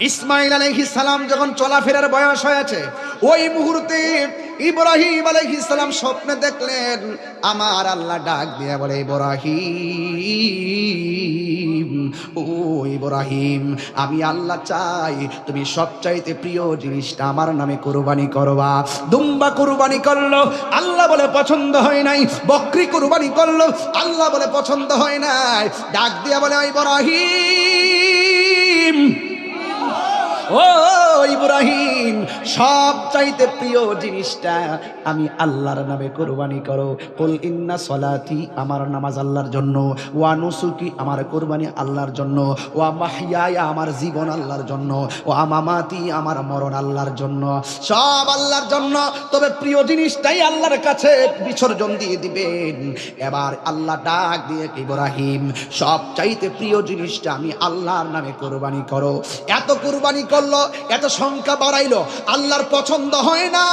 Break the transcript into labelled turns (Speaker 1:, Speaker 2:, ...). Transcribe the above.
Speaker 1: ইসমাইল আলাইহিস সালাম যখন চলাফেরার বয়স হয়েছে, ওই মুহূর্তে ইব্রাহিম আলাইহিস সালাম স্বপ্নে দেখলেন, আমার আল্লাহ ডাক দিয়ে বলে, ইব্রাহিম, ও ইব্রাহিম, আমি আল্লাহ চাই তুমি সবচাইতে প্রিয় জিনিসটা আমার নামে কুরবানি করবা। দুম্বা কুরবানি করলো, আল্লাহ বলে পছন্দ হয় নাই। বকরি কুরবানি করলো, আল্লাহ বলে পছন্দ হয় নাই। ডাক দিয়া বলে, ইব্রাহিম, ও ইব্রাহিম, সব চাইতে প্রিয় জিনিসটা আমি আল্লাহর নামে কুরবানি করো। কুল ইন্না সলাতি, আমার নামাজ আল্লাহর জন্য, ওয়া নুসুকি, আমার কুরবানি আল্লাহর জন্য, ওয়া মাহইয়ায়া, আমার জীবন আল্লাহর জন্য, ওয়া মামাতি, আমার মরণ আল্লাহর জন্য, সব আল্লাহর জন্য। তবে প্রিয় জিনিসটাই আল্লাহর কাছে বিসর্জন দিয়ে দিবেন। এবার আল্লাহ ডাক দিয়ে, ইব্রাহিম, সব চাইতে প্রিয় জিনিসটা আমি আল্লাহর নামে কুরবানি করো। এত কুরবানি করলো, এত সংখ্যা বাড়াইলো, আল্লাহর পছন্দ হয় না।